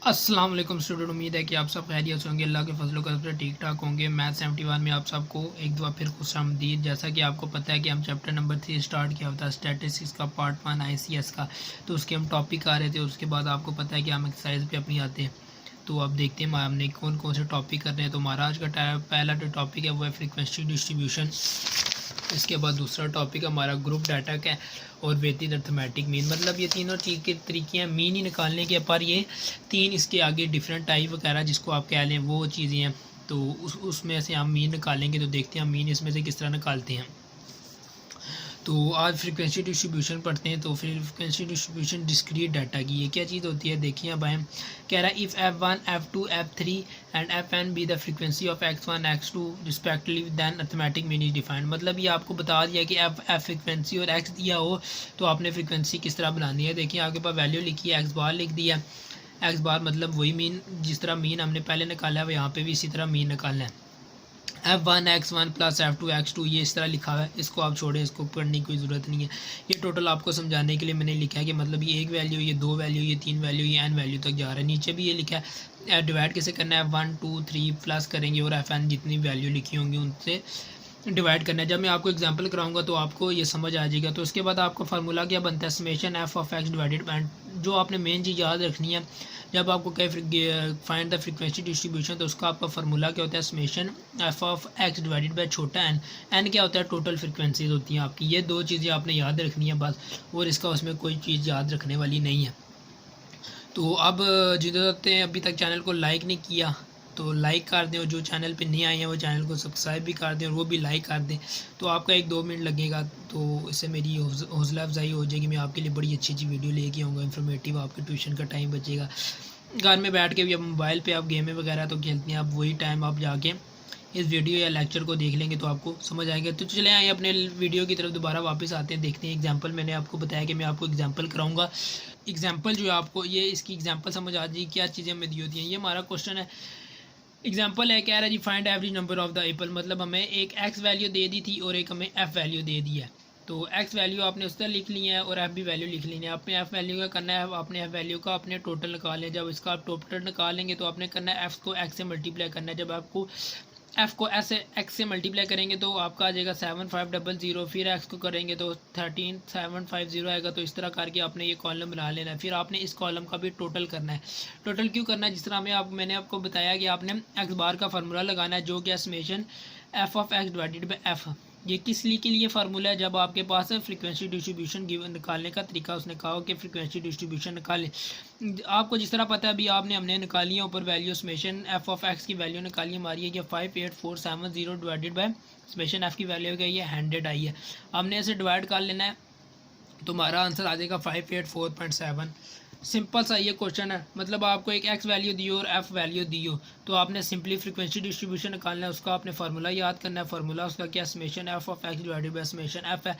अस्सलाम वालेकुम स्टूडेंट, उम्मीद है कि आप सब खैरियत से होंगे। अल्लाह के फजल करम से ठीक ठाक होंगे। मैथ 71 में आप सबको एक दफ़ा फिर खुशामदीद। जैसा कि आपको पता है कि हम चैप्टर नंबर 3 स्टार्ट किया होता है स्टैटिस्टिक्स का पार्ट 1 ICS का, तो उसके हम टॉपिक आ रहे थे। उसके बाद आपको पता है कि हम एक्सरसाइज पे अपनी आते हैं। तो अब देखते हैं हमने कौन कौन से टॉपिक करने हैं। तो हमारा आज का पहला जो टॉपिक है वो है फ्रीक्वेंसी डिस्ट्रीब्यूशन। इसके बाद दूसरा टॉपिक हमारा ग्रुप डाटा का और वेटेड अर्थमेटिक मीन। मतलब ये तीनों चीज़ के तरीके हैं मीन ही निकालने के, पर ये तीन इसके आगे डिफरेंट टाइप वगैरह जिसको आप कह लें वो चीज़ें हैं। तो उसमें से हम मीन निकालेंगे। तो देखते हैं हम मीन इसमें से किस तरह निकालते हैं। तो आज फ्रीक्वेंसी डिस्ट्रीब्यूशन पढ़ते हैं। तो फ्रीक्वेंसी डिस्ट्रीब्यूशन डिस्क्रीट डाटा की ये क्या चीज़ होती है, देखिए अब हम कह रहा है if F1 F2 F3 and Fn be the frequency of X1 X2 respectively than arithmetic mean is defined. मतलब ये आपको बता दिया कि F फ्रीक्वेंसी और X दिया हो तो आपने फ्रीक्वेंसी किस तरह बनानी है। देखिए आपके पास वैल्यू लिखी है, X बार लिख दिया। X बार मतलब वही मीन, जिस तरह मीन हमने पहले निकाला है यहाँ पे भी इसी तरह मीन निकालना है। F1 X1 plus F2 X2 ये इस तरह लिखा हुआ है, इसको आप छोड़ें, इसको पढ़ने की कोई ज़रूरत नहीं है। ये टोटल आपको समझाने के लिए मैंने लिखा है कि मतलब ये एक वैल्यू, ये दो वैल्यू, ये तीन वैल्यू, ये n वैल्यू तक जा रहा है। नीचे भी ये लिखा है डिवाइड कैसे करना है, 1 2 3 प्लस करेंगे और Fn जितनी वैल्यू लिखी होंगी उनसे डिवाइड करना है। जब मैं आपको एग्जांपल कराऊंगा तो आपको ये समझ आ जाएगा। तो उसके बाद आपका फार्मूला क्या बनता है, summation F of X divided bye, जो आपने मेन चीज़ याद रखनी है जब आपको कहे फाइंड द फ्रीक्वेंसी डिस्ट्रीब्यूशन, तो उसका आपका फार्मूला क्या होता है, summation F of X divided bye छोटा एन। एन क्या होता है, टोटल फ्रीक्वेंसीज होती हैं आपकी। ये दो चीज़ें आपने याद रखनी है बस, और इसका उसमें कोई चीज़ याद रखने वाली नहीं है। तो अब जिन्होंने अभी तक चैनल को लाइक नहीं किया तो लाइक कर दें, और जो चैनल पे नहीं आए हैं वो चैनल को सब्सक्राइब भी कर दें और वो भी लाइक कर दें। तो आपका 1-2 मिनट लगेगा, तो इससे मेरी हौसला अफजाई हो जाएगी। मैं आपके लिए बड़ी अच्छी अच्छी वीडियो लेके आऊँगा, इन्फॉर्मेटिव। आपके ट्यूशन का टाइम बचेगा। घर में बैठ के भी, अब मोबाइल पे आप गेमें वगैरह तो खेलते हैं, आप वही टाइम आप जाके इस वीडियो या लेक्चर को देख लेंगे तो आपको समझ आएगा। तो चले आए अपने वीडियो की तरफ दोबारा वापस आते हैं, देखते हैं एग्जांपल। मैंने आपको बताया कि मैं आपको एग्जांपल कराऊंगा। एग्जांपल जो है आपको ये इसकी एग्जांपल समझ आ जाएगी क्या चीज़ें हमें दी होती हैं। ये हमारा क्वेश्चन है, एग्जांपल है, कह रहा है जी find average number of the apple. मतलब हमें एक एक्स वैल्यू दे दी थी और एक हमें एफ वैल्यू दे दी है। तो एक्स वैल्यू आपने उस तरह लिख ली है और एफ भी वैल्यू लिख ली है। आपने एफ वैल्यू का करना है, आपने एफ वैल्यू का अपने टोटल निकालें। जब इसका आप टोटल निकालेंगे तो आपने करना है एफ को एक्स से मल्टीप्लाई करना है। जब आपको एफ़ को ऐसे एक्स से मल्टीप्लाई करेंगे तो आपका आ जाएगा 7500। फिर एक्स को करेंगे तो 13750 आएगा। तो इस तरह करके आपने ये कॉलम बना लेना है। फिर आपने इस कॉलम का भी टोटल करना है। टोटल क्यों करना है, जिस तरह मैंने आपको बताया कि आपने एक्स बार का फार्मूला लगाना है, जो कि summation F of X divided by F. ये किस लिए के लिए फार्मूला है, जब आपके पास फ्रीक्वेंसी डिस्ट्रीब्यूशन गिवन निकालने का तरीका उसने कहा कि फ्रीक्वेंसी डिस्ट्रीब्यूशन निकालें। आपको जिस तरह पता है अभी हमने निकाली है ऊपर value, summation F of x की वैल्यू निकाली हमारी है कि 58470 डिवाइडेड बाय समेशन एफ की वैल्यू क्या है 100 आई है। हमने इसे डिवाइड कर लेना है तो हमारा आंसर आ जाएगा 584.7। सिंपल सा ये क्वेश्चन है। मतलब आपको एक एक्स वैल्यू दी हो और एफ वैल्यू दी हो तो आपने सिंपली फ्रीक्वेंसी डिस्ट्रीब्यूशन निकालना है। उसका आपने फार्मूला याद करना है। फार्मूला उसका क्या, summation F of X divided by summation F है,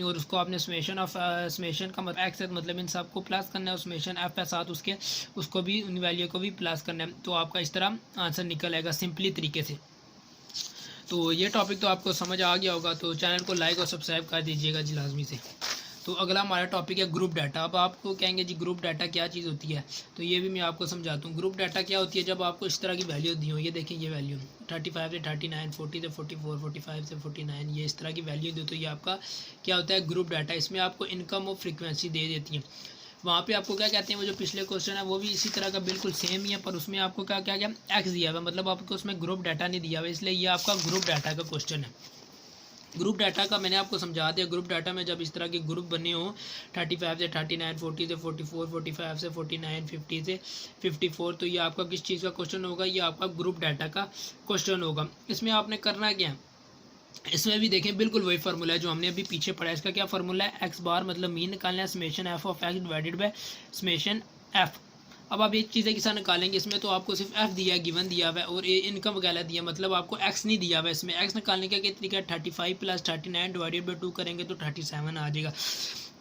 और उसको आपने समेशन ऑफ समेशन का मतलब एक्स है, मतलब इन सबको प्लस करना है। समेशन एफ है साथ उसके, उसको भी उन वैल्यू को भी प्लस करना है। तो आपका इस तरह आंसर निकल आएगा सिंपली तरीके से। तो ये टॉपिक तो आपको समझ आ गया होगा। तो चैनल को लाइक और सब्सक्राइब कर दीजिएगा जी लाजमी से। तो अगला हमारा टॉपिक है ग्रुप डाटा। अब आपको कहेंगे जी ग्रुप डाटा क्या चीज़ होती है, तो ये भी मैं आपको समझाता हूँ। ग्रुप डाटा क्या होती है, जब आपको इस तरह की वैल्यू दी हो, ये देखें ये वैल्यू 35 से 39, 40 से 44, 45 से 49, ये इस तरह की वैल्यू दो तो ये आपका क्या होता है, ग्रुप डाटा। इसमें आपको इनकम और फ्रीक्वेंसी दे देती है। वहाँ पे आपको क्या कहते हैं, वो जो पिछले क्वेश्चन है वो भी इसी तरह का बिल्कुल सेम ही है, पर उसमें आपको क्या क्या क्या एक्स दिया हुआ है, मतलब आपको उसमें ग्रुप डाटा नहीं दिया हुआ, इसलिए ये आपका ग्रुप डाटा का क्वेश्चन है। ग्रुप डाटा का मैंने आपको समझा दिया। ग्रुप डाटा में जब इस तरह के ग्रुप बने हो 35 से 39, 40 से 44, 45 से 49, 50 से 54, तो ये आपका किस चीज़ का क्वेश्चन होगा, ये आपका ग्रुप डाटा का क्वेश्चन होगा। इसमें आपने करना क्या है, इसमें भी देखें बिल्कुल वही फार्मूला है जो हमने अभी पीछे पढ़ा है। इसका क्या फार्मूला है, एक्स बार मतलब मीन निकालना है, summation F of X divided by summation F. अब आप एक चीज़ें किस तरह निकालेंगे, इसमें तो आपको सिर्फ एफ दिया है, गिवन दिया हुआ है, और इनकम वगैरह दिया, मतलब आपको एक्स नहीं दिया हुआ है। इसमें एक्स निकालने का क्या तरीका है, 35 + 39 डिवाइडेड बाई 2 करेंगे तो 37 आ जाएगा।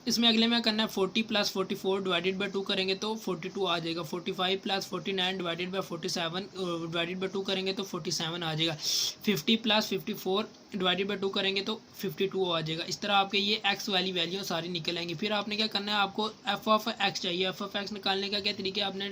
इसमें अगले में करना है 40 प्लस 44 डिवाइडेड बाई 2 करेंगे तो 42 आ जाएगा। 45 plus 49 divided by 47 divided by 2 करेंगे तो 47 आ जाएगा। 50 प्लस 54 डिवाइडेड बाई 2 करेंगे तो 52 आ जाएगा। इस तरह आपके ये एक्स वाली वैल्यू सारी निकल आएंगी। फिर आपने क्या करना है, आपको एफ ऑफ एक्स चाहिए। एफ ऑफ एक्स निकालने का क्या तरीका है, आपने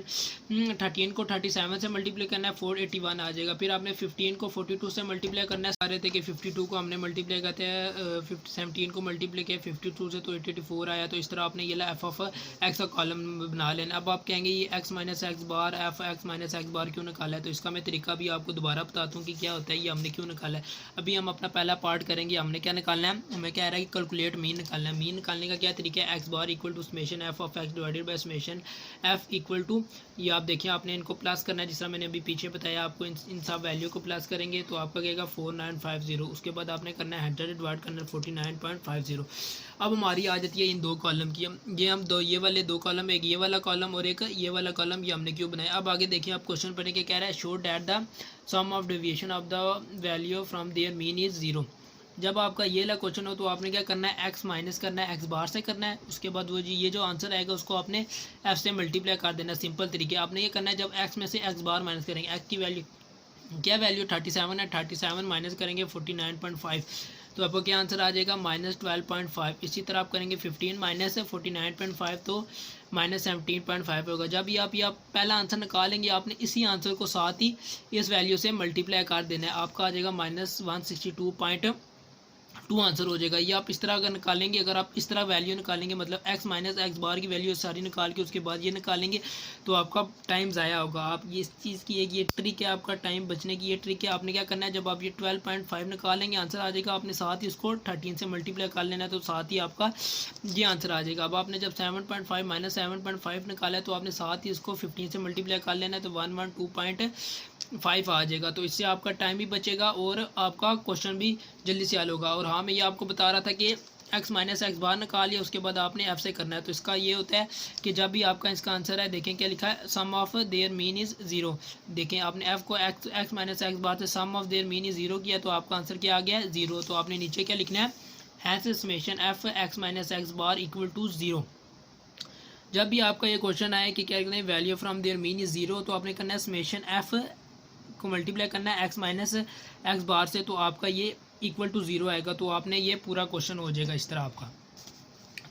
13 को 37 से मल्टीप्लाई करना है, 481 आ जाएगा। फिर आपने 15 को 42 से मल्टीप्लाई करना है। सारे थे कि 52 को हमने मल्टीप्लाई करते हैं 17 को मल्टीप्लाई किया 52 से तो 84 आया। तो इस तरह आपने ये एफ ऑफ एक्स का कॉलम बना लेना। अब आप कहेंगे ये एक्स माइनस एक्स बार एफ एक्स माइनस एक्स बार क्यों निकाला है, तो इसका मैं तरीका भी आपको दोबारा बताता हूँ कि क्या होता है, ये हमने क्यों निकाला है। अभी हम अपना पहला पार्ट करेंगे। हमने क्या निकालना है, हमें क्या रहा है कि कैलकुलेट मीन निकालना है। मीन निकालने का क्या तरीका है, X bar equal to summation F of X divided by summation F equal to, ये आप देखिए आपने इनको प्लस करना है जिस तरह मैंने अभी पीछे बताया आपको। इन सब वैल्यू को प्लस करेंगे तो आपका कहेगा 4950। उसके बाद आपने करना है 100 डिवाइड करना है 49.50। अब हमारी आ जाती है इन दो कॉलम की। ये हम दो ये वाले दो कॉलम, एक ये वाला कॉलम और एक ये वाला कॉलम, ये हमने क्यों बनाया। अब आगे देखिए आप क्वेश्चन पढ़ने के कह रहा है show that the sum of deviation of the value from their mean is 0। जब आपका ये वाला क्वेश्चन हो तो आपने क्या करना है, एक्स माइनस करना है एक्स बार से करना है। उसके बाद वो जी ये जो आंसर आएगा उसको आपने एफ से मल्टीप्लाई कर देना। सिंपल तरीके आपने ये करना है, जब एक्स में से एक्स बार माइनस करेंगे, एक्स की वैल्यू क्या वैल्यू 37 है, 37 माइनस करेंगे 49.5 तो आपको क्या आंसर आ जाएगा -12.5। इसी तरह आप करेंगे 15 माइनस 49.5 तो -17.5 होगा। जब ये आप पहला आंसर निकालेंगे आपने इसी आंसर को साथ ही इस वैल्यू से मल्टीप्लाई कर देना है, आपका आ जाएगा -162.2 आंसर हो जाएगा। ये आप इस तरह अगर निकालेंगे, अगर आप इस तरह वैल्यू निकालेंगे मतलब एक्स माइनस एक्स बार की वैल्यू सारी निकाल के उसके बाद ये निकालेंगे तो आपका टाइम ज़ाया होगा। आप ये इस चीज़ की एक ये ट्रिक है आपका टाइम बचने की, ये ट्रिक है। आपने क्या करना है, जब आप ये 12.5 निकालेंगे आंसर आ जाएगा, आपने साथ ही इसको 13 से मल्टीप्लाई कर लेना है तो साथ ही आपका ये आंसर आ जाएगा। अब आपने जब 7.5 माइनस 7.5 निकाला है तो आपने साथ ही इसको 15 से मल्टीप्लाई कर लेना है तो 112.5 आ जाएगा। तो इससे आपका टाइम भी बचेगा और आपका क्वेश्चन भी जल्दी से हल होगा। और हाँ मैं ये आपको बता रहा था कि एक्स माइनस एक्स बार निकाल लिया उसके बाद आपने एफ से करना है। तो इसका ये होता है कि जब भी आपका इसका आंसर है, देखें क्या लिखा है, सम ऑफ देयर मीन इज़ 0। देखें आपने एफ को एक्स माइनस एक्स बार से सम ऑफ देयर मीन इज़ 0 किया तो आपका आंसर क्या आ गया 0। तो आपने नीचे क्या लिखना है, hence summation F X minus X bar equal to 0। जब भी आपका ये क्वेश्चन आए कि क्या करना है, value from their mean is 0, तो आपने करना है समेशन एफ को मल्टीप्लाई करना है एक्स माइनस एक्स बार से, तो आपका ये इक्वल टू 0 आएगा। तो आपने ये पूरा क्वेश्चन हो जाएगा इस तरह आपका।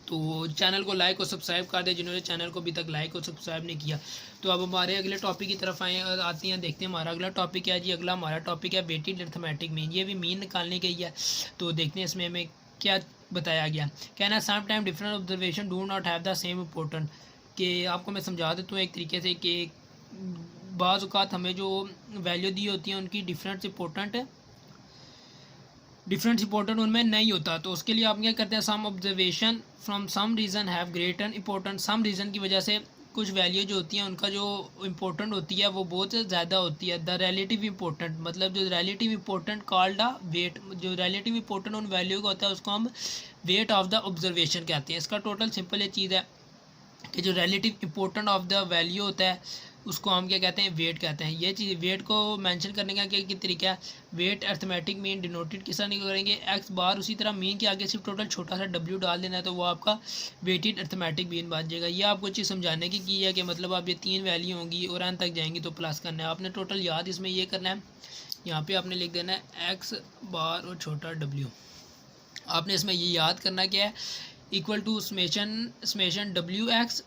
तो चैनल को लाइक और सब्सक्राइब कर दे जिन्होंने चैनल को अभी तक लाइक और सब्सक्राइब नहीं किया। तो अब हमारे अगले टॉपिक की तरफ आती हैं, देखते हैं हमारा अगला टॉपिक क्या है जी। अगला हमारा टॉपिक है वेटेड अरिथमेटिक मीन। ये भी मीन निकालने की है, तो देखते हैं इसमें हमें क्या बताया गया। कहना some time different observation do not have the same important, कि आपको मैं समझा देता हूँ एक तरीके से कि बाज़ औक़ात हमें जो वैल्यू दी होती है उनकी डिफरेंट इंपॉर्टेंट उनमें नहीं होता। तो उसके लिए आप क्या करते हैं, some observation from some reason have greater important. Some reason की वजह से कुछ वैल्यू जो होती हैं उनका जो इम्पोर्टेंट होती है वो बहुत ज़्यादा होती है। द रिलेटिव इंपॉर्टेंट मतलब जो relative important called a weight, जो रिलेटिव इंपॉर्टेंट उन वैल्यू का होता है उसको हम वेट ऑफ द ऑब्जर्वेशन कहते हैं। इसका टोटल सिंपल ये चीज़ है कि जो relative important of the value होता है उसको हम क्या कहते हैं, वेट कहते हैं। ये चीज़ वेट को मेंशन करने का क्या तरीका है, वेट अरिथमेटिक मीन डिनोटेड किस तरह नहीं करेंगे, एक्स बार, उसी तरह मीन के आगे सिर्फ टोटल छोटा सा w डाल देना है तो वो आपका वेटेड अरिथमेटिक मीन बन जाएगा। ये आपको चीज़ समझाने की है कि मतलब आप ये 3 वैल्यू होंगी और एन तक जाएंगी तो प्लस करना है। आपने टोटल याद इसमें ये करना है, यहाँ पर आपने लिख देना है एक्स बार और छोटा w। आपने इसमें ये याद करना क्या है, equal to summation W X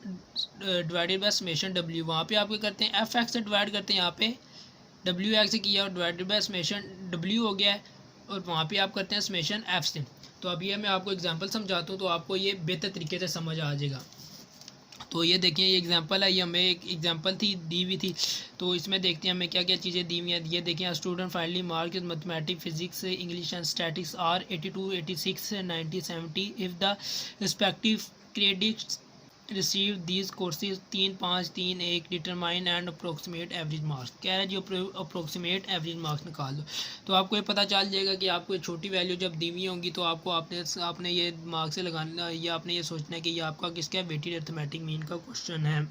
divided by summation W. वहाँ पे आप क्या करते हैं, एफ एक्स से डिवाइड करते हैं, यहाँ पे डब्ल्यू एक्स से किया और डिवाइडेड बाय समेशन डब्ल्यू हो गया है, और वहाँ पे आप करते हैं समेशन एफ से। तो अब ये मैं आपको एग्जांपल समझाता हूँ तो आपको ये बेहतर तरीके से समझ आ जाएगा। तो ये देखिए ये एग्जांपल है, ये हमें एक एग्जांपल थी दी हुई थी, तो इसमें देखते हैं हमें क्या क्या चीज़ें दी हुई हैं। ये देखिए student finally mark mathematics, physics, English and statics are 82, 86, 90, 70 if the respective credits receive these courses 3, 5, 3, 1 determine and approximate average marks. कह रहा है जी अप्रोक्सीमेट एवरेज मार्क्स निकाल दो। तो आपको ये पता चल जाएगा कि आपको छोटी वैल्यू जब दी हुई होंगी तो आपको आपने ये मार्क्स से लगाना, ये आपने ये सोचना है कि ये आपका किसका वेटेड अरिथमेटिक मीन का क्वेश्चन है।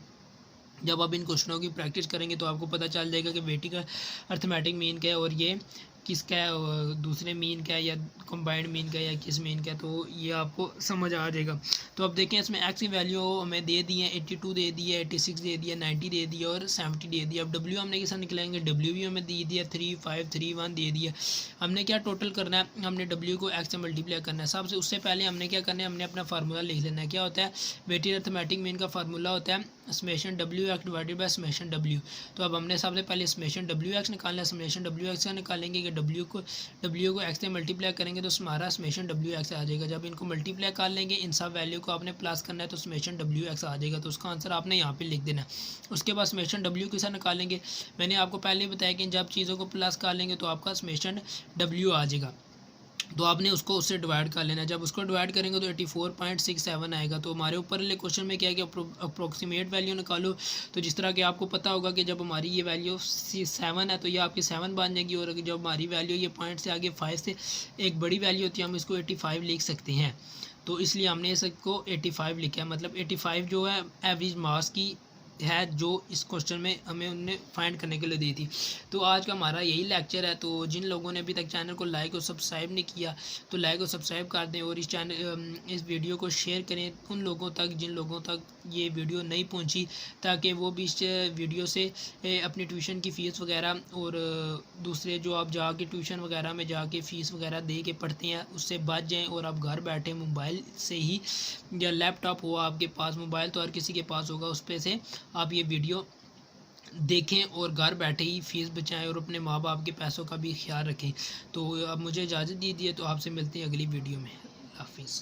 जब आप इन क्वेश्चनों की प्रैक्टिस करेंगे तो आपको पता चल जाएगा कि वेटेड अरिथमेटिक मीन क्या है और ये किसका है, दूसरे मीन का है या कंबाइंड मीन का है या किस मीन का है, तो ये आपको समझ आ जाएगा। तो अब देखें इसमें एक्स की वैल्यू हमें दे दी है, 82 दे दी है, 86 दे दिया, 90 दे दिया और 70 दे दिया। अब डब्ल्यू हमने किस निकलेंगे, डब्ल्यू भी हमें दे दिया 3531 दे दिया। हमने क्या टोटल करना है, हमने डब्ल्यू को एक्स से मल्टीप्लाई करना है। सबसे उससे पहले हमने क्या करना है, हमने अपना फार्मूला लिख लेना है। क्या होता है, वेटेड अर्थमेटिक मीन का फार्मूला होता है summation W X divided by summation W. तो अब हमने सबसे पहले समेशन डब्ल्यू एक्स निकालना है। समेशन डब्ल्यू एक्स का निकालेंगे कि डब्ल्यू को एक्स से मल्टीप्लाई करेंगे तो हमारा समेशन डब्ल्यू एक्स आ जाएगा। जब इनको मल्टीप्लाई कर लेंगे, इन सब वैल्यू को आपने प्लस करना है तो समेशन डब्ल्यू एक्स आ जाएगा। तो उसका आंसर आपने यहाँ पे लिख देना है। उसके बाद समेशन डब्ल्यू किसा निकालेंगे, मैंने आपको पहले ही बताया कि जब चीज़ों को प्लस कर लेंगे तो आपका समेशन डब्ल्यू आ जाएगा। तो आपने उसको उससे डिवाइड कर लेना है। जब उसको डिवाइड करेंगे तो 84.67 आएगा। तो हमारे ऊपर वाले क्वेश्चन में क्या है कि अप्रोक्सीमेट वैल्यू निकालो। तो जिस तरह कि आपको पता होगा कि जब हमारी ये वैल्यू 7 है तो ये आपकी 7 बन जाएगी, और जब हमारी वैल्यू ये पॉइंट से आगे 5 से एक बड़ी वैल्यू होती है, हम इसको 85 लिख सकते हैं। तो इसलिए हमने इसको 85 लिखा है। मतलब 85 जो है एवरेज मास की है, जो इस क्वेश्चन में हमें उनने फाइंड करने के लिए दी थी। तो आज का हमारा यही लेक्चर है। तो जिन लोगों ने अभी तक चैनल को लाइक और सब्सक्राइब नहीं किया तो लाइक और सब्सक्राइब कर दें, और इस वीडियो को शेयर करें उन लोगों तक जिन लोगों तक ये वीडियो नहीं पहुंची, ताकि वो भी इस वीडियो से अपनी ट्यूशन की फ़ीस वगैरह और दूसरे जो आप जाके ट्यूशन वगैरह में जाके फ़ीस वगैरह दे के पढ़ते हैं उससे बच जाएँ, और आप घर बैठे मोबाइल से ही, या लैपटॉप हो आपके पास, मोबाइल तो हर किसी के पास होगा, उस पर से आप ये वीडियो देखें और घर बैठे ही फ़ीस बचाएं और अपने माँ बाप के पैसों का भी ख्याल रखें। तो अब मुझे इजाज़त दीजिए, तो आपसे मिलते हैं अगली वीडियो में। हाफिज़।